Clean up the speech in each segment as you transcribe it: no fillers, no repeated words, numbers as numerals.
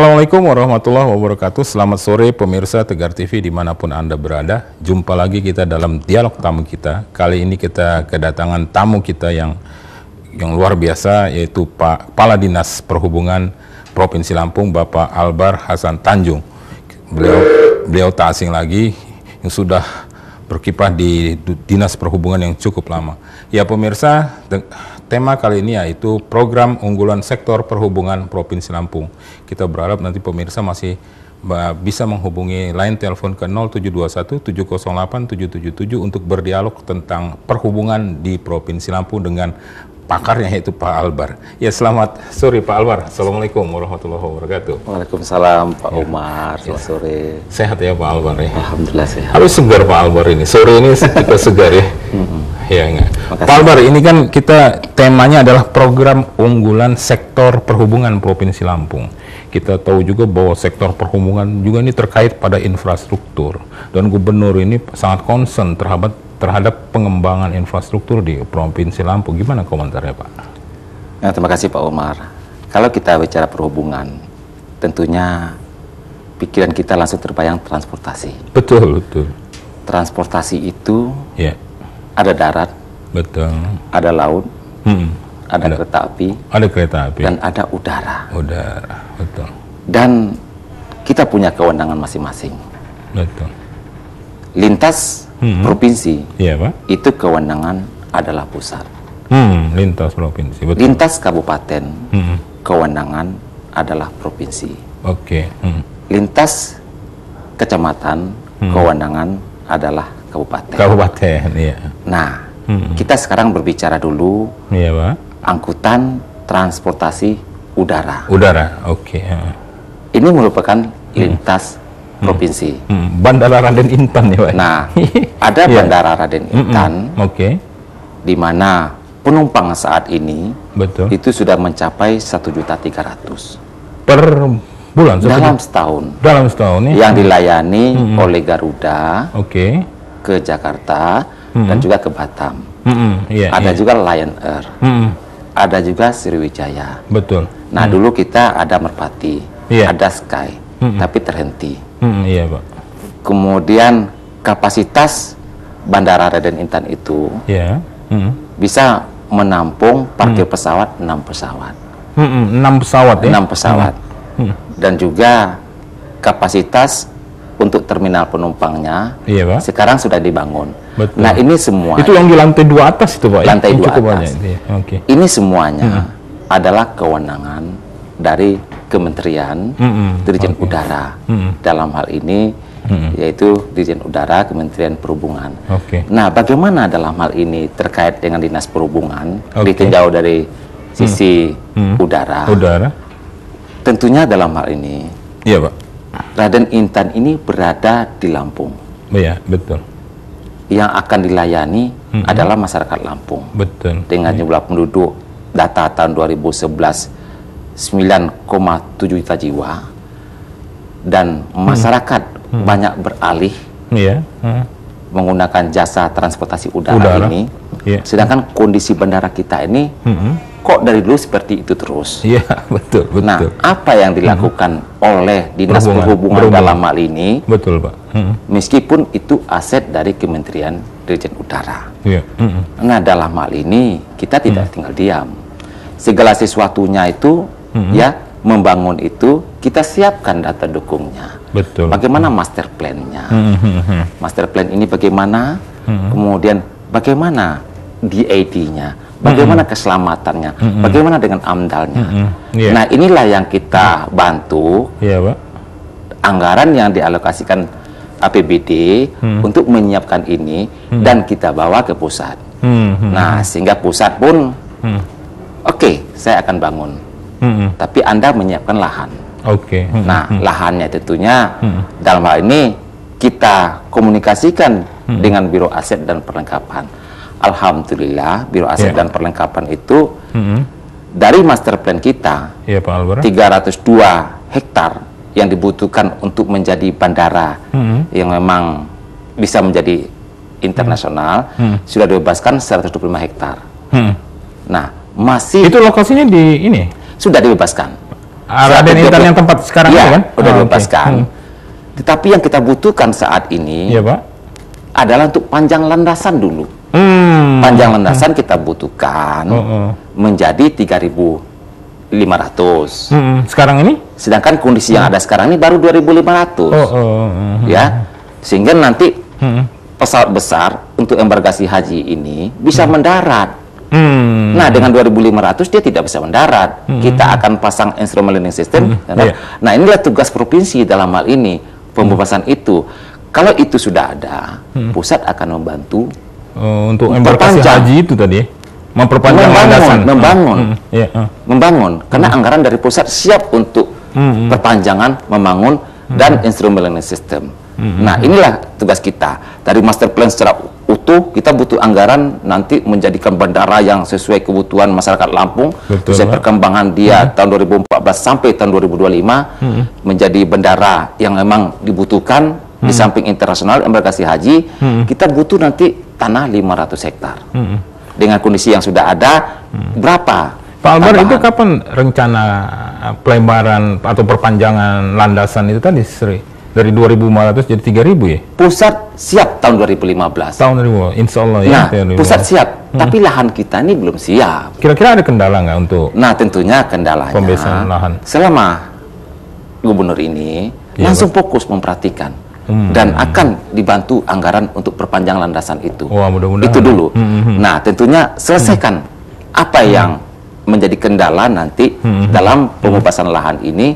Assalamualaikum warahmatullahi wabarakatuh. Selamat sore pemirsa Tegar TV dimanapun Anda berada. Jumpa lagi kita dalam dialog tamu kita. Kali ini kita kedatangan tamu kita yang luar biasa, yaitu Pak Kepala Dinas Perhubungan Provinsi Lampung, Bapak Albar Hasan Tanjung. Beliau tak asing lagi, yang sudah berkiprah di Dinas Perhubungan yang cukup lama. Ya pemirsa, tema kali ini yaitu program unggulan sektor perhubungan Provinsi Lampung. Kita berharap nanti pemirsa masih bisa menghubungi line telepon ke 0721 708 777 untuk berdialog tentang perhubungan di Provinsi Lampung dengan pakarnya, yaitu Pak Albar. Ya, selamat sore Pak Albar. Assalamualaikum warahmatullahi wabarakatuh. Waalaikumsalam Pak Umar. Selamat sore. Sehat ya Pak Albar ya? Alhamdulillah sehat. Harus segar Pak Albar ini. Sore ini kita segar ya. Ya enggak. Pak Albar, ini kan kita temanya adalah program unggulan sektor perhubungan Provinsi Lampung. Kita tahu juga bahwa sektor perhubungan juga ini terkait pada infrastruktur, dan gubernur ini sangat concern terhadap pengembangan infrastruktur di Provinsi Lampung. Gimana komentarnya Pak? Ya, terima kasih Pak Umar. Kalau kita bicara perhubungan, tentunya pikiran kita langsung terbayang transportasi. Betul, betul. Transportasi itu ya, ada darat, betul, ada laut, ada kereta api, dan ada udara. Udara, betul. Dan kita punya kewenangan masing-masing. Betul. Lintas provinsi, iya Pak, itu kewenangan adalah pusat. Lintas provinsi, betul. Lintas kabupaten, kewenangan adalah provinsi. Oke. Lintas kecamatan, kewenangan adalah kabupaten. Kabupaten, iya. Nah, kita sekarang berbicara dulu, iya Pak, angkutan transportasi udara. Udara, oke. Ini merupakan lintas provinsi. Bandara Raden Intan ya Pak. Nah, ada Bandara Raden Intan, di mana penumpang saat ini betul, itu sudah mencapai 1.300.000 per bulan dalam setahun. Dalam setahun ya. Yang dilayani oleh Garuda ke Jakarta dan juga ke Batam. Ada juga Lion Air. Ada juga Sriwijaya. Betul. Nah, dulu kita ada Merpati, ada Sky, tapi terhenti. Iya Pak. Kemudian kapasitas Bandara Raden Intan itu bisa menampung parkir pesawat 6 pesawat. 6 pesawat ya? 6 pesawat. Dan juga kapasitas untuk terminal penumpangnya sekarang sudah dibangun. Betul. Nah, ini semua itu yang di lantai 2 atas itu Pak? Lantai 2 atas. Banyak, ini semuanya adalah kewenangan dari Kementerian Dirjen Udara. Dalam hal ini yaitu Dirjen Udara Kementerian Perhubungan. Nah, bagaimana dalam hal ini terkait dengan Dinas Perhubungan ditinjau dari sisi udara? Tentunya dalam hal ini Pak, Raden Intan ini berada di Lampung. Iya, betul. Yang akan dilayani adalah masyarakat Lampung. Betul. Dengan jumlah penduduk data tahun 2011 9,7 juta jiwa, dan masyarakat banyak beralih menggunakan jasa transportasi udara ini. Sedangkan kondisi bandara kita ini kok dari dulu seperti itu terus. Betul. Nah, apa yang dilakukan oleh Dinas Perhubungan dalam hal ini? Betul Pak. Meskipun itu aset dari Kementerian Dirjen Udara. Nah, dalam hal ini kita tidak tinggal diam. Segala sesuatunya itu membangun itu kita siapkan data dukungnya. Betul. Bagaimana master plan-nya? Master plan ini bagaimana? Kemudian bagaimana DAD-nya? Bagaimana keselamatannya? Bagaimana dengan AMDAL-nya? Nah, inilah yang kita bantu. Pak. Anggaran yang dialokasikan APBD untuk menyiapkan ini dan kita bawa ke pusat. Nah, sehingga pusat pun saya akan bangun. Tapi Anda menyiapkan lahan. Nah, lahannya tentunya dalam hal ini kita komunikasikan dengan Biro Aset dan Perlengkapan. Alhamdulillah, Biro Aset dan Perlengkapan itu dari master plan kita, 302 hektar yang dibutuhkan untuk menjadi bandara yang memang bisa menjadi internasional, sudah dibebaskan 125 hektar. Nah, masih itu lokasinya di ini? Sudah dibebaskan. Raden Intan yang tempat sekarang ya, ini kan? Udah dilepaskan. Tetapi yang kita butuhkan saat ini Pak, adalah untuk panjang landasan dulu. Panjang landasan kita butuhkan menjadi 3.500. Sekarang ini? Sedangkan kondisi yang ada sekarang ini baru 2.500. Ya, sehingga nanti pesawat besar untuk embarkasi haji ini bisa mendarat. Nah, dengan 2.500 dia tidak bisa mendarat. Kita akan pasang instrument landing system. Nah, inilah tugas provinsi dalam hal ini, pembebasan itu. Kalau itu sudah ada, pusat akan membantu untuk embarkasi haji itu tadi, memperpanjang landasan, membangun. Karena anggaran dari pusat siap untuk perpanjangan, membangun dan instrument landing system. Nah, inilah tugas kita. Dari master plan secara utuh, kita butuh anggaran nanti menjadikan bandara yang sesuai kebutuhan masyarakat Lampung, sesuai perkembangan dia tahun 2014 sampai tahun 2025, menjadi bandara yang memang dibutuhkan. Di samping internasional embarkasi haji, kita butuh nanti tanah 500 hektar. Dengan kondisi yang sudah ada, berapa? Pak Albar, itu kapan rencana pelebaran atau perpanjangan landasan itu tadi, Sri? Dari 2.500 jadi 3.000 ya? Pusat siap tahun 2015. Tahun 2015, insya Allah ya. Nah, pusat siap, tapi lahan kita ini belum siap. Kira-kira ada kendala nggak untuk? Nah, tentunya kendalanya pembebasan lahan. Selama gubernur ini langsung fokus memperhatikan dan akan dibantu anggaran untuk perpanjang landasan itu. Wah, mudah-mudahan. Itu dulu. Nah, tentunya selesaikan apa yang menjadi kendala nanti dalam pembebasan lahan ini.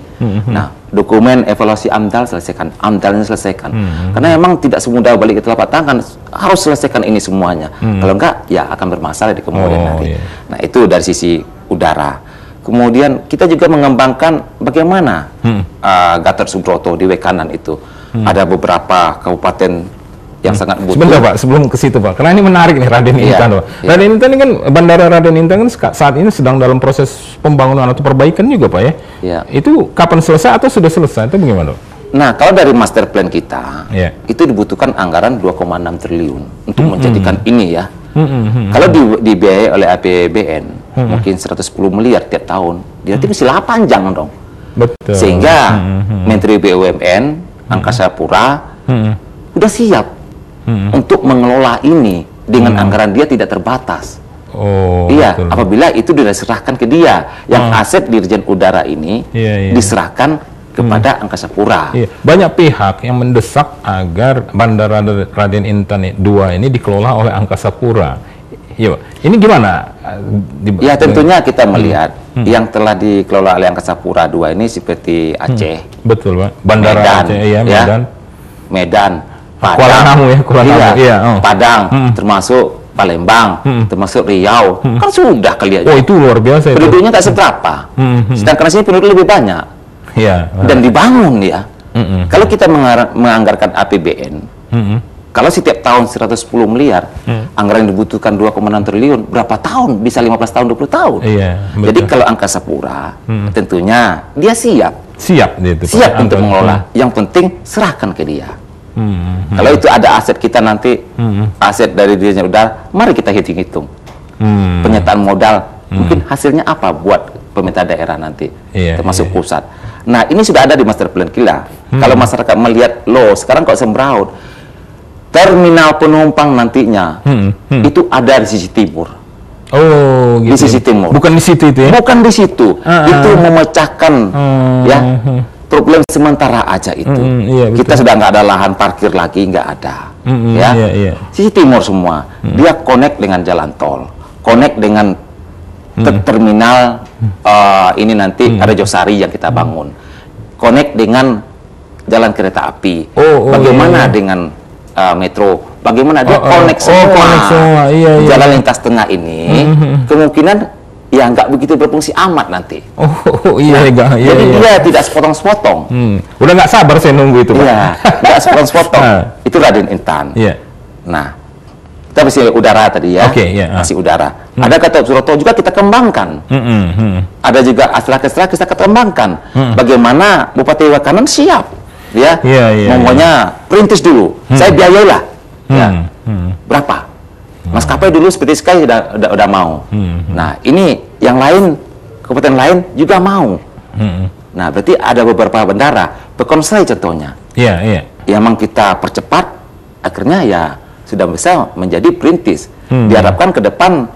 Nah, dokumen evaluasi AMDAL selesaikan, AMDALnya selesaikan. Karena memang tidak semudah balik ke telapak tangan, harus selesaikan ini semuanya. Kalau enggak, ya akan bermasalah di kemudian hari. Nah, itu dari sisi udara. Kemudian kita juga mengembangkan bagaimana Gatot Subroto di Wekanan itu. Ada beberapa kabupaten yang sangat butuh. Sebentar Pak, sebelum ke situ Pak, karena ini menarik nih Raden Intan Pak. Raden Intan ini kan, Bandara Raden Intan kan saat ini sedang dalam proses pembangunan atau perbaikan juga Pak ya? Itu kapan selesai atau sudah selesai, itu bagaimana? Nah, kalau dari master plan kita, itu dibutuhkan anggaran 2,6 triliun untuk menjadikan ini ya. Kalau dibiayai oleh APBN, mungkin 110 miliar tiap tahun, dia mesti panjang dong. Betul. Sehingga Menteri BUMN, Angkasa Pura, udah siap untuk mengelola ini dengan anggaran dia tidak terbatas. Iya, betul. Apabila itu diserahkan ke dia, yang aset Dirjen Udara ini diserahkan kepada Angkasa Pura. Banyak pihak yang mendesak agar Bandara Raden Intan II ini dikelola oleh Angkasa Pura. Iya, ini gimana? Ya, tentunya kita melihat yang telah dikelola oleh Angkasa Pura II ini seperti Aceh. Betul, Pak. Bandara Medan, Aceh, ya, Medan. Medan. Kuala Namu ya, Kuala Namu. Padang, termasuk Palembang, termasuk Riau, kan sudah kelihatan. Oh, itu luar biasa. Penduduknya tak seberapa. Sedangkan sini penduduk lebih banyak. Dan dibangun ya. Kalau kita menganggarkan APBN, kalau setiap tahun 110 miliar, anggaran yang dibutuhkan 2,6 triliun, berapa tahun? Bisa 15 tahun, 20 tahun. Jadi kalau Angkasa Pura, tentunya dia siap untuk mengelola. Yang penting serahkan ke dia. Kalau itu ada aset kita nanti, aset dari Dirjen Udara, mari kita hitung-hitung. Penyertaan modal, mungkin hasilnya apa buat pemerintah daerah nanti, termasuk pusat. Nah, ini sudah ada di master plan kita. Kalau masyarakat melihat, loh sekarang kok sembraut, terminal penumpang nantinya itu ada di sisi timur. Oh, gitu. Di sisi timur. Bukan di situ itu ya? Bukan di situ. Itu memecahkan ya problem sementara aja itu. Kita sudah nggak ada lahan parkir lagi, nggak ada. Sisi timur semua. Dia connect dengan jalan tol, connect dengan terminal ini nanti Rejosari yang kita bangun, connect dengan jalan kereta api. Bagaimana dengan metro? Bagaimana dia connect semua? Jalan lintas tengah ini kemungkinan ya nggak begitu berfungsi amat nanti. Jadi dia tidak sepotong-sepotong. Udah nggak sabar saya nunggu itu Pak. Nggak sepotong-sepotong. Itu Raden Intan. Nah, kita masih udara tadi ya. Masih udara. Ada Gatot Subroto juga kita kembangkan. Ada juga Astra kita kembangkan. Bagaimana Bupati Wekanan siap ya. Ngomongnya perintis dulu. Saya biayailah. Berapa? Maskapai dulu seperti Sky udah mau. Nah, ini yang lain, kabupaten lain juga mau. Nah, berarti ada beberapa bandara, Pekonsai contohnya. Iya, iya. Yang memang kita percepat, akhirnya ya sudah bisa menjadi perintis. Diharapkan ke depan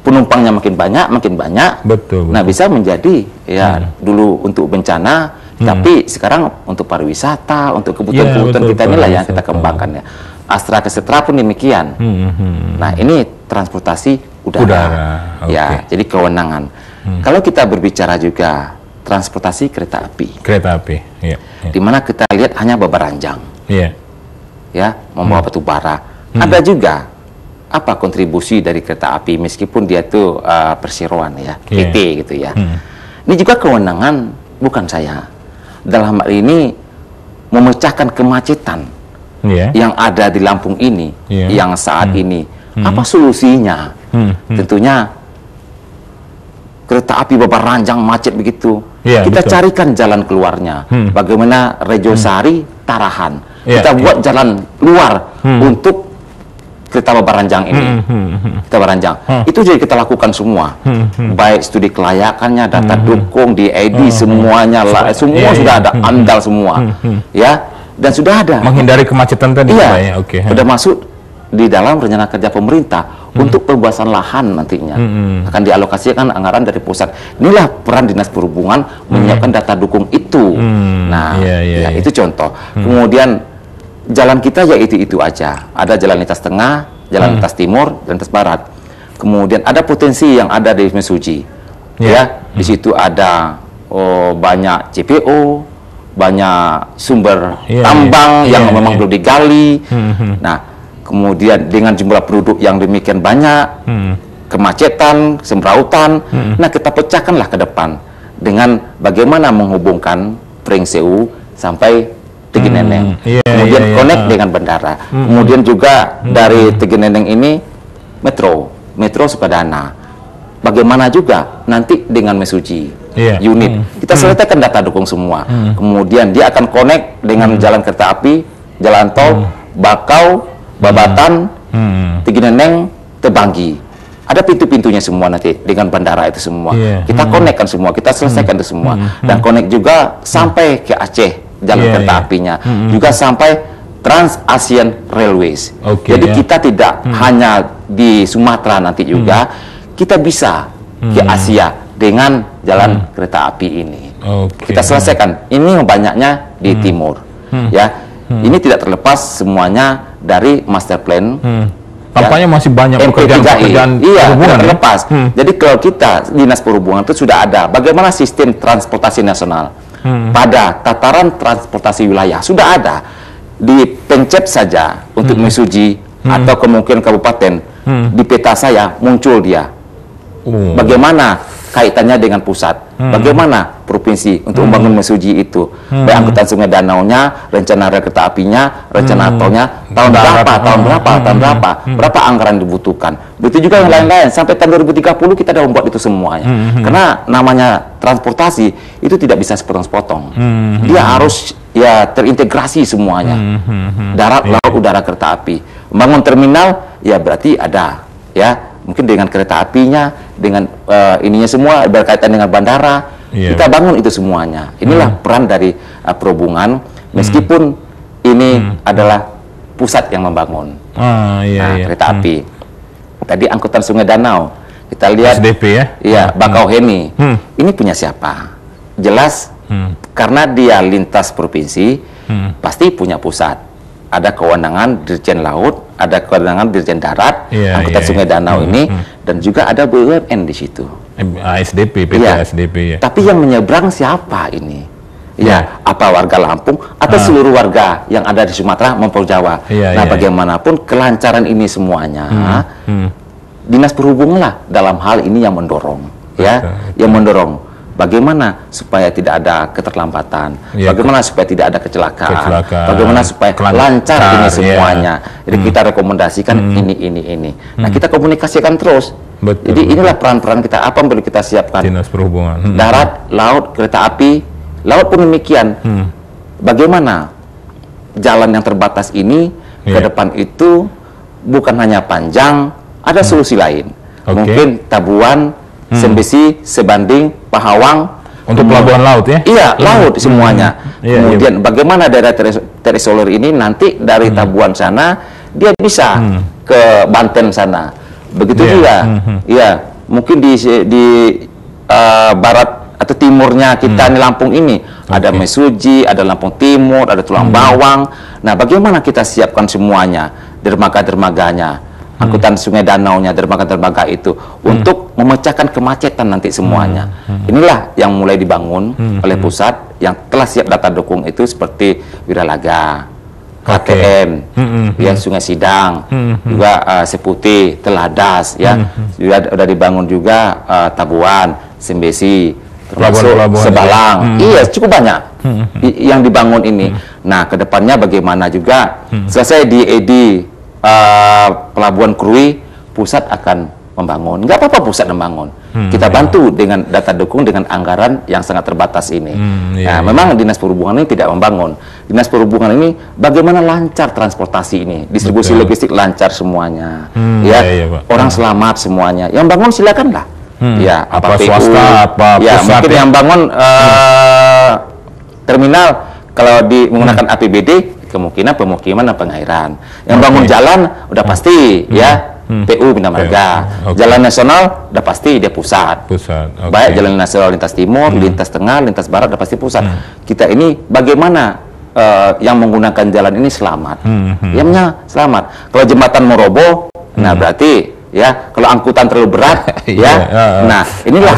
penumpangnya makin banyak. Betul. Nah, bisa menjadi ya dulu untuk bencana, tapi sekarang untuk pariwisata, untuk kebutuhan-kebutuhan kita inilah yang kita kembangkan ya. Astra Kesejahteraan pun demikian. Nah, ini transportasi udara. Ya, jadi kewenangan. Kalau kita berbicara juga transportasi kereta api. Kereta api, iya. Di mana kita lihat hanya beberanjang. Iya. Ya, membawa batu bara. Ada juga apa kontribusi dari kereta api meskipun dia itu perseroan ya, PT gitu ya. Ini juga kewenangan bukan saya. Dalam hal ini memecahkan kemacetan yang ada di Lampung ini, yang saat ini. Apa solusinya? Tentunya kereta api beberanjang macet begitu. Kita carikan jalan keluarnya. Bagaimana Rejosari, Tarahan. Kita buat jalan luar untuk kereta beberanjang ini. Kereta beberanjang. Itu jadi kita lakukan semua. Baik studi kelayakannya, data dukung, DID, semuanya lah. Semua sudah ada, andal semua. Ya, dan sudah ada. Menghindari kemacetan tadi. Iya, sudah masuk di dalam rencana kerja pemerintah untuk pembebasan lahan nantinya akan dialokasikan anggaran dari pusat. Inilah peran Dinas Perhubungan menyiapkan data dukung itu. Nah, itu contoh. Kemudian jalan kita ya itu aja. Ada jalan lintas tengah, jalan lintas timur, jalan lintas barat. Kemudian ada potensi yang ada di Mesuji. Ya, di situ ada banyak CPO, banyak sumber tambang yang memang belum digali. Nah, kemudian dengan jumlah penduduk yang demikian banyak, kemacetan, semrautan, nah kita pecahkanlah ke depan dengan bagaimana menghubungkan Pringsewu sampai Tegineneng, kemudian connect dengan bandara, kemudian juga dari Tegineneng ini Metro Sukadana, bagaimana juga nanti dengan Mesuji unit, kita selesaikan data dukung semua, kemudian dia akan connect dengan jalan kereta api, jalan tol, Bakau, Babatan, Tegineneng, Tebanggi. Ada pintu-pintunya semua nanti dengan bandara itu semua. Kita connect kan semua, kita selesaikan itu semua. Dan connect juga sampai ke Aceh, jalan kereta apinya. Juga sampai Trans-Asian Railways. Jadi kita tidak hanya di Sumatera nanti juga, kita bisa ke Asia dengan jalan kereta api ini. Kita selesaikan. Ini banyaknya di timur. Ya, ini tidak terlepas semuanya dari master plan. Tampaknya masih banyak pekerjaan tidak terlepas. Jadi kalau kita Dinas Perhubungan itu sudah ada bagaimana sistem transportasi nasional pada tataran transportasi wilayah sudah ada, dipencet saja untuk Mesuji atau kemungkinan kabupaten di peta saya muncul dia. Bagaimana kaitannya dengan pusat, bagaimana provinsi untuk membangun Mesuji itu, baik angkutan sungai danaunya, rencana rel kereta apinya, rencana tolnya, tahun berapa, berapa anggaran dibutuhkan. Begitu juga yang lain-lain, sampai tahun 2030 kita sudah membuat itu semuanya. Karena namanya transportasi itu tidak bisa sepotong-sepotong, dia harus ya terintegrasi semuanya, darat, laut, udara, kereta api. Membangun terminal ya berarti ada ya. Mungkin dengan kereta apinya, dengan ininya semua berkaitan dengan bandara, kita bangun itu semuanya. Inilah peran dari perhubungan, meskipun ini adalah pusat yang membangun kereta api. Tadi angkutan sungai danau, kita lihat SDP ya, Bakauheni, ini punya siapa? Jelas karena dia lintas provinsi, pasti punya pusat. Ada kewenangan Dirjen Laut, ada kewenangan Dirjen Darat, angkutan sungai danau ini, dan juga ada BUMN di situ. ASDP, PT ASDP ya. Tapi yang menyeberang siapa ini? Ya, apa warga Lampung atau seluruh warga yang ada di Sumatera maupun Jawa? Nah, bagaimanapun kelancaran ini semuanya, Dinas Perhubungan lah dalam hal ini yang mendorong, yang mendorong. Bagaimana supaya tidak ada keterlambatan, bagaimana supaya tidak ada kecelakaan, bagaimana supaya lancar ini semuanya. Jadi kita rekomendasikan ini. Nah, kita komunikasikan terus. Jadi inilah peran-peran kita, apa yang perlu kita siapkan. Dinas Perhubungan. Darat, laut, kereta api, laut pun demikian. Bagaimana jalan yang terbatas ini ke depan itu bukan hanya panjang, ada solusi lain. Mungkin Tabuan, Sembesi, Sebanding, Pahawang, Untuk pelabuhan laut ya? Iya, laut semuanya. Iya, Kemudian bagaimana daerah terisolir ini nanti dari Tabuan sana dia bisa ke Banten sana. Begitu juga. Iya, mungkin di barat atau timurnya kita di Lampung ini ada Mesuji, ada Lampung Timur, ada Tulang Bawang. Nah, bagaimana kita siapkan semuanya, dermaga-dermaganya, angkutan sungai danaunya, dermaga-dermaga itu untuk memecahkan kemacetan nanti semuanya. Inilah yang mulai dibangun oleh pusat yang telah siap data dukung itu seperti Wiralaga, KTM, ya Sungai Sidang, juga Seputih, Teladas, ya juga sudah dibangun juga Tabuan, Sembesi, termasuk Sebalang. Iya, cukup banyak yang dibangun ini. Nah, kedepannya bagaimana juga selesai di Pelabuhan Krui, pusat akan membangun. Nggak apa-apa pusat membangun. Kita bantu dengan data dukung dengan anggaran yang sangat terbatas ini. Nah, memang Dinas Perhubungan ini tidak membangun. Dinas Perhubungan ini bagaimana lancar transportasi ini, distribusi logistik lancar semuanya. Orang selamat semuanya. Yang bangun silakanlah. Ya, apa PU, swasta, apa ya, pusat mungkin yang bangun terminal kalau menggunakan APBD kemungkinan pemukiman dan pengairan. Yang bangun jalan udah pasti ya PU Bina Marga. Jalan nasional udah pasti dia pusat. Baik jalan nasional lintas timur, lintas tengah, lintas barat udah pasti pusat. Kita ini bagaimana yang menggunakan jalan ini selamat. Yamnya selamat. Kalau jembatan mau roboh, nah berarti ya kalau angkutan terlalu berat nah inilah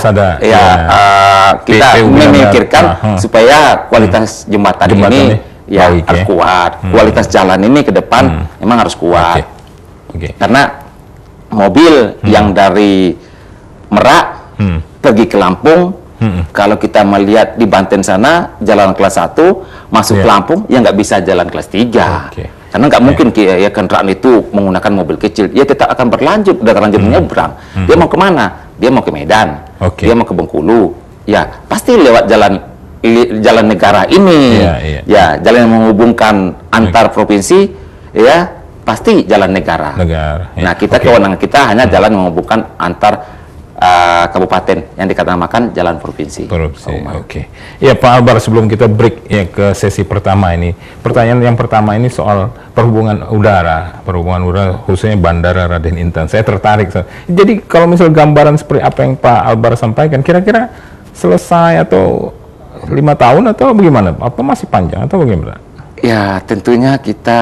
kita memikirkan supaya kualitas jembatan ini ya harus kuat, kualitas jalan ini ke depan memang harus kuat. Karena mobil yang dari Merak pergi ke Lampung, kalau kita melihat di Banten sana jalan kelas 1 masuk ke Lampung ya nggak bisa jalan kelas 3. Karena nggak mungkin ya kendaraan itu menggunakan mobil kecil, dia tetap akan berlanjut, menyeberang. Dia mau kemana? Dia mau ke Medan, dia mau ke Bengkulu, ya pasti lewat jalan negara ini, ya jalan yang menghubungkan antar provinsi, ya pasti jalan negara. Nah, kita kewenangan kita hanya jalan menghubungkan antar kabupaten yang dikatakan jalan provinsi. Ya Pak Albar, sebelum kita break ya ke sesi pertama ini, pertanyaan yang pertama ini soal perhubungan udara khususnya Bandara Raden Intan. Saya tertarik. Jadi kalau misal gambaran seperti apa yang Pak Albar sampaikan, kira-kira selesai atau 5 tahun atau bagaimana? Apa masih panjang atau bagaimana? Ya, tentunya kita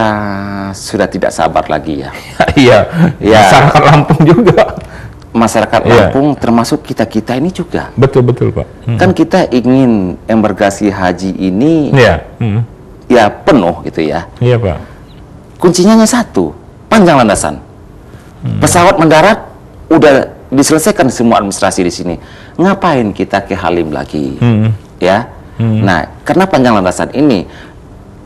sudah tidak sabar lagi ya. Masyarakat Lampung juga. Masyarakat Lampung termasuk kita-kita ini juga. Betul Pak. Kan kita ingin embarkasi haji ini ya penuh gitu ya. Iya Pak. Kuncinya hanya satu, panjang landasan. Pesawat mendarat udah diselesaikan semua administrasi di sini. Ngapain kita ke Halim lagi? Nah, karena panjang landasan ini,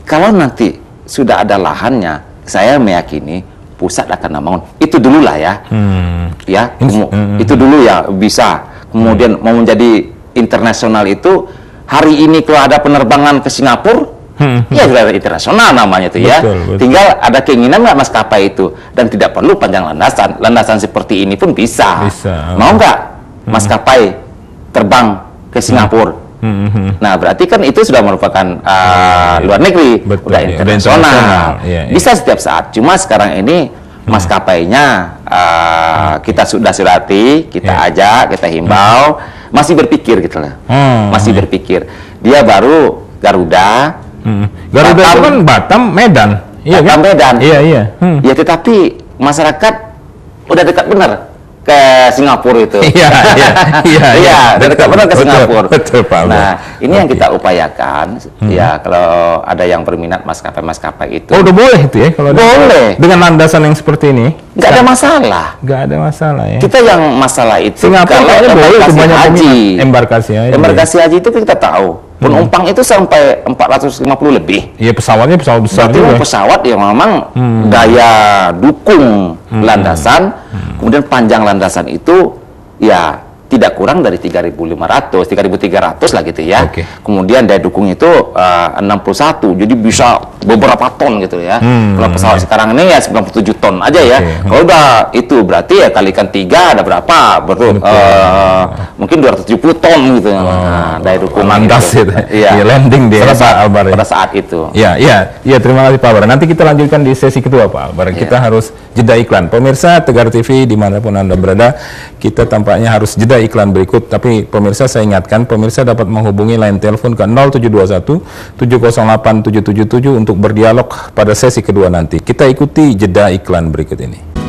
kalau nanti sudah ada lahannya, saya meyakini pusat akan membangun. Itu dulu lah ya. Itu dulu ya bisa. Kemudian mau menjadi internasional itu, hari ini kalau ada penerbangan ke Singapura, ya sudah internasional namanya itu ya. Tinggal ada keinginan nggak maskapai itu, dan tidak perlu panjang landasan. Landasan seperti ini pun bisa. Mau nggak maskapai terbang ke Singapura? Nah, berarti kan itu sudah merupakan luar negeri, udah internasional. Bisa setiap saat. Cuma sekarang ini maskapainya kita sudah surati, kita ajak, kita himbau, masih berpikir gitu lah. Masih berpikir. Dia baru Garuda. Garuda itu kan Batam, Medan. Batam, Medan. Iya. Ya, tetapi masyarakat udah dekat benar ke Singapura itu. Iya, dekat benar ke Singapura. Betul, Pak. Nah, ini yang kita upayakan. Ya, kalau ada yang berminat maskapai-maskapai itu. Oh, udah boleh itu ya? Kalau boleh. Dengan landasan yang seperti ini? Nggak ada masalah. Nggak ada masalah ya? Kita yang masalah itu. Singapura kalau boleh itu banyak haji. Embarkasi haji itu kita tahu. Penumpang itu sampai 450 lebih. Iya, pesawatnya pesawat besar juga. Pesawat yang memang daya dukung landasan, kemudian panjang landasan itu ya tidak kurang dari 3.500, 3.300 lah gitu ya. Kemudian daya dukung itu 61, jadi bisa beberapa ton gitu ya. Kalau pesawat sekarang ini ya 97 ton aja ya. Kalau udah itu berarti ya kalikan 3 ada berapa? Mungkin 270 ton gitu. Nah, dari dukungan landas itu. itu. Iya. Ya, landing dia Pak Albar. Pada saat itu. Ya, terima kasih Pak Albar. Nanti kita lanjutkan di sesi kedua Pak Albar. Kita harus jeda iklan. Pemirsa Tegar TV dimanapun Anda berada, kita tampaknya harus jeda iklan berikut. Tapi pemirsa saya ingatkan, pemirsa dapat menghubungi line telepon ke 0721 708 777 untuk berdialog pada sesi kedua nanti. Kita ikuti jeda iklan berikut ini.